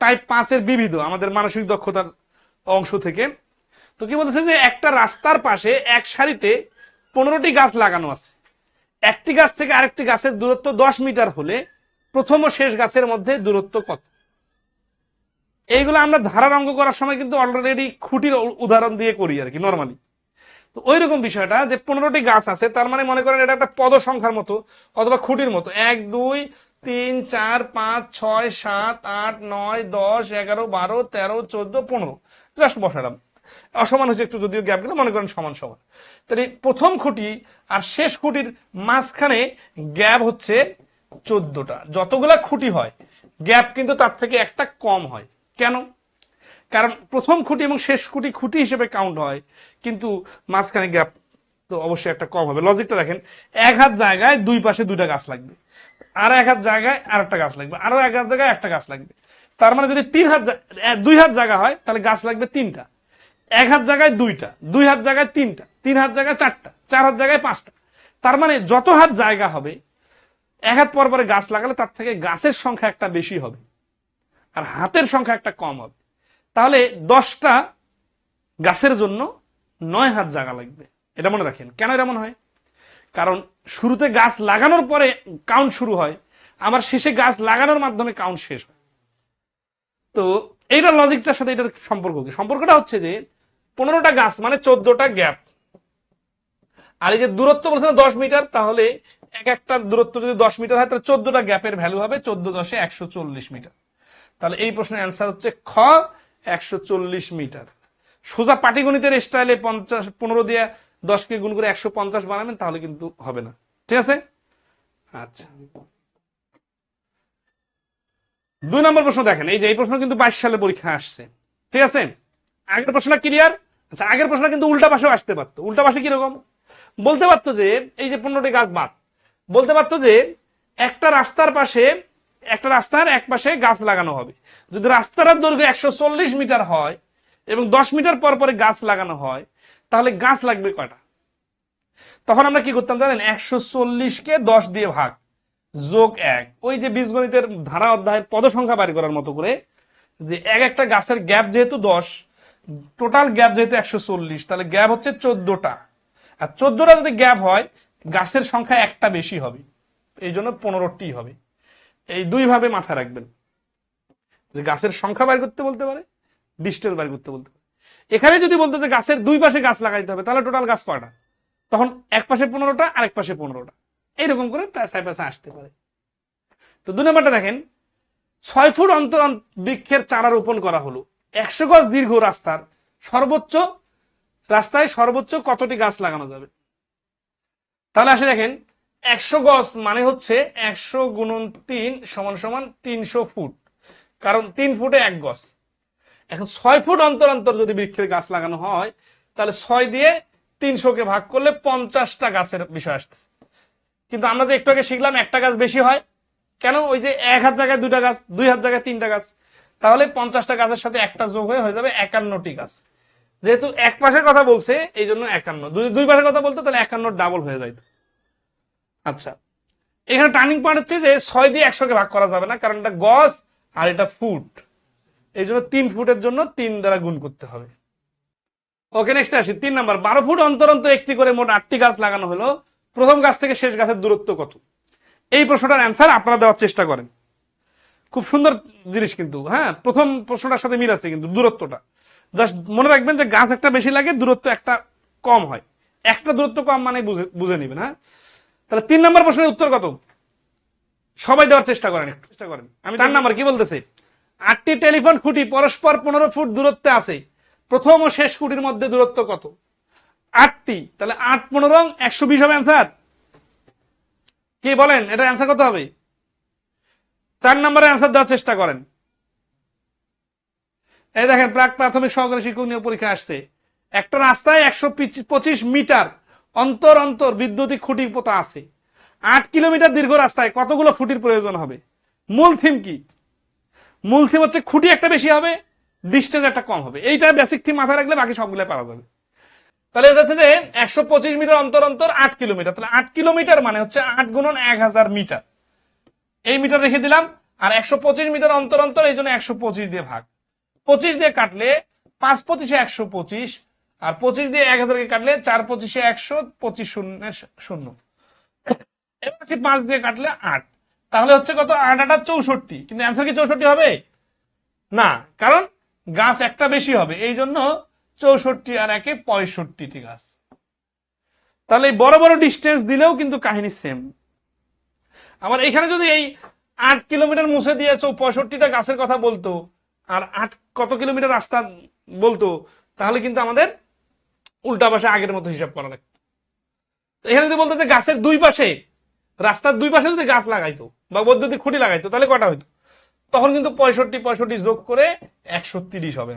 Type 5-এর বিবিধ আমাদের মানসিক দক্ষতার অংশ থেকে। তো কি বলতেছে যে একটা রাস্তার পাশে এক সারিতে 15টি গাছ লাগানো আছে, একটি গাছ থেকে আরেকটি গাছের দূরত্ব 10 মিটার হলে প্রথম ও শেষ গাছের মধ্যে দূরত্ব কত? এইগুলো আমরা ধারার অঙ্ক করার সময় কিন্তু অলরেডি খুঁটির উদাহরণ দিয়ে করি আর কি নর্মালি। তো ওই রকম বিষয়টা যে 15টি গাছ আছে, তার মানে মনে করেন এটা একটা পদ সংখ্যার মতো অথবা খুঁটির মতো, 1 2 3 4 5 6 7 8 9 10 11 12 13 14 15 জাস্ট বসালাম। অসমান হচ্ছে একটু, যদিও গ্যাপ গুলো মনে করেন সমান সমান। তাহলে প্রথম খুঁটি আর শেষ খুঁটির মাঝখানে গ্যাপ হচ্ছে 14টা। যতগুলা খুঁটি হয় গ্যাপ কিন্তু তার থেকে একটা কম হয়। কেন? কারণ প্রথম খুঁটি এবং শেষ খুঁটি খুঁটি হিসেবে কাউন্ট হয়, কিন্তু মাঝখানে গ্যাপ তো অবশ্যই একটা কম হবে। লজিকটা দেখেন, 1 হাত জায়গায় দুই পাশে 2টা গাছ লাগবে, আর 1 হাত জায়গায় আর একটা গাছ লাগবে, আরো 1 হাত জায়গায় একটা গাছ লাগবে। তার মানে যদি 2 হাত জায়গা হয় তাহলে গাছ লাগবে 3টা, 1 হাত জায়গায় 2টা, 2 হাত জায়গায় 3টা, 3 হাত জায়গায় 4টা, 4 হাত জায়গায় 5টা। তার মানে যত হাত জায়গা হবে 1 হাত পর পরে গাছ লাগালে তার থেকে গাছের সংখ্যা একটা বেশি হবে আর হাতের সংখ্যা একটা কম হবে। তাহলে 10টা গাছের জন্য 9 হাত জায়গা লাগবে। এটা মনে রাখেন। কেন এমন হয়? কারণ শুরুতে গাছ লাগানোর পরে কাউন্ট শুরু হয়, আবার শেষে গাছ লাগানোর মাধ্যমে কাউন্ট শেষ হয়। তো এইটা লজিকটার সাথে এটার সম্পর্ক কি? সম্পর্কটা হচ্ছে যে 15টা গাছ মানে 14টা গ্যাপ, আর এই যে দূরত্ব বলছে 10 মিটার, তাহলে এক একটা দূরত্ব যদি 10 মিটার হয় তাহলে 14টা গ্যাপের ভ্যালু হবে 14 10 140 মিটার। তাহলে এই প্রশ্নের অ্যান্সার হচ্ছে খ, 140 মিটার। সোজা পাটিগণিতের স্টাইলে 15 দিয়ে 10কে গুণ করে 150 বানাবেন তাহলে কিন্তু হবে না। ঠিক আছে? আচ্ছা, 2 নম্বর প্রশ্ন দেখেন। এই যে এই প্রশ্ন কিন্তু 22 সালে পরীক্ষা আসছে। ঠিক আছে? আগের প্রশ্নটা ক্লিয়ার? আচ্ছা, আগের প্রশ্নটা কিন্তু উল্টা পাশেও আসতে পারতো। উল্টা পাশে কিরকম? বলতে পারতো যে এই যে 15টি গাছ বাদ, বলতে পারতো যে একটা রাস্তার পাশে, একটা রাস্তার এক পাশে গাছ লাগানো হবে। যদি রাস্তার দৈর্ঘ্য 140 মিটার হয় এবং 10 মিটার পর পরে গাছ লাগানো হয়, তাহলে গাছ লাগবে কয়টা? তখন আমরা কি করতাম জানেন? 140কে 10 দিয়ে ভাগ যোগ 1, ওই যে বীজগণিতের ধারা অধ্যায়ের পদ সংখ্যা বাড়ি করার মতো করে, যে একটা গাছের গ্যাপ যেহেতু 10, টোটাল গ্যাপ যেহেতু 140, তাহলে গ্যাপ হচ্ছে 14টা। আর 14টা যদি গ্যাপ হয় গাছের সংখ্যা একটা বেশি হবে, এই জন্য 15টি হবে। এই 2 ভাবে মাথায় রাখবেন যে গাছের সংখ্যা বাইর করতে বলতে পারে, ডিস্টেন্স বাইর করতে বলতে পারে। এখানে যদি বলতো যে গাছের 2 পাশে গাছ লাগাইতে হবে, তাহলে টোটাল গাছ কয়টা? তখন এক পাশে 15টা আর এক পাশে 15টা, এইরকম করে প্যাসায় প্যাসা আসতে পারে। তো 2 নম্বরটা দেখেন, 6 ফুট অন্তর বৃক্ষের চারা রোপণ করা হলো। 100 গজ দীর্ঘ রাস্তায় সর্বোচ্চ কতটি গাছ লাগানো যাবে? তাহলে আসে দেখেন, 100 গজ মানে হচ্ছে 100 গুণন 3 সমান সমান 300 ফুট, কারণ 3 ফুটে 1 গজ। এখন 6 ফুট অন্তর অন্তর যদি বৃক্ষের গাছ লাগানো হয়, তাহলে 6 দিয়ে 300কে ভাগ করলে 50টা গাছের বিষয় আসতেছে। কিন্তু আমরা যে একটু আগে শিখলাম একটা গাছ বেশি হয় কেন? ওই যে 1 হাত জায়গায় 2টা গাছ, 2 হাত জায়গায় 3টা গাছ, তাহলে 50টা গাছের সাথে একটা যোগ হয়ে যাবে 51টি গাছ। যেহেতু এক পাশের কথা বলছে এই জন্য 51, যদি 2 পাশের কথা বলতো তাহলে 51 ডাবল হয়ে যাইত। আচ্ছা, এখানে টার্নিং পয়েন্ট হচ্ছে যে 6 দিয়ে 100কে ভাগ করা যাবে না, কারণ এটা গজ আর এটা ফুট, এই জন্য 3 ফুটের জন্য 3 দ্বারা গুণ করতে হবে। ওকে, নেক্সট আসি 3 নাম্বার। 12 ফুট অন্তর অন্তর একটি করে মোট 8টি গাছ লাগানো হলো। প্রথম গাছ থেকে শেষ গাছের দূরত্ব কত? এই প্রশ্নটার অ্যান্সার আপনারা দেওয়ার চেষ্টা করেন। খুব সুন্দর জিনিস কিন্তু, হ্যাঁ, প্রথম প্রশ্নটার সাথে মিল আছে কিন্তু দূরত্বটা। জাস্ট মনে রাখবেন যে গাছ একটা বেশি লাগে, দূরত্ব একটা কম হয়। একটা দূরত্ব কম মানে বুঝে নেবেন। হ্যাঁ, তাহলে 3 নম্বর প্রশ্নের উত্তর কত? সবাই দেওয়ার চেষ্টা করেন, একটু চেষ্টা করেন। আমি 4 নাম্বার কি বলতেছে, 8টি টেলিফোন খুঁটি পরস্পর 15 ফুট দূরত্বে আছে, প্রথম ও শেষ খুঁটির মধ্যে দূরত্ব কত? 8টি, তাহলে 8 15 120 হবে অ্যান্সার। কি বলেন, এটা অ্যান্সার কত হবে? 4 নম্বরে অ্যান্সার দেওয়ার চেষ্টা করেন। এই দেখেন, প্রাক প্রাথমিক সহকারী শিক্ষক নিয়োগ পরীক্ষা আসছে। একটা রাস্তায় 125 মিটার অন্তর অন্তর বৈদ্যুতিক খুঁটি পোতা আছে। 8 কিলোমিটার দীর্ঘ রাস্তায় কতগুলো খুঁটির প্রয়োজন হবে? মূল থিম কি? মূল থিম হচ্ছে খুঁটি একটা বেশি হবে, ডিস্টেন্স একটা কম হবে। এইটা বেসিক থিম মাথায় রাখলে বাকি সবগুলো পারা যাবে। তাহলে হচ্ছে যে 125 মিটার অন্তর অন্তর 8 কিলোমিটার, তাহলে 8 কিলোমিটার মানে হচ্ছে 8 গুণন 1000 মিটার। এই মিটার রেখে দিলাম, আর 125 মিটার অন্তর অন্তর, এই জন্য 125 দিয়ে ভাগ। 25 দিয়ে কাটলে 5 25 125, আর 25 দিয়ে 1000-কে কাটলে 4 25 100, 25 শূন্য 0। এবার 5 দিয়ে কাটলে 8, তাহলে হচ্ছে কত? 8 8 64। কিন্তু অ্যান্সার কি 64 হবে? না, কারণ গাছ একটা বেশি হবে, এই জন্য 64 আর 1 65টি গাছ। তাহলে এই বড় বড় ডিস্টেন্স দিলেও কিন্তু কাহিনী সেম। আবার এখানে যদি এই 8 কিলোমিটার মুছে দিয়ে 65টা গাছের কথা বলতো, আর 8 কত কিলোমিটার রাস্তা বলতো, তাহলে কিন্তু আমাদের উল্টা পাশে আগের মতো হিসাব করা লাগতো। এখানে যদি বলতো যে গাছের দুই পাশে, রাস্তার দুই পাশে যদি গাছ লাগাইতো বা বৈদ্যুতিক খুঁটি লাগাইতো, তাহলে কটা হইতো? তখন কিন্তু 65 65 যোগ করে 130 হবে।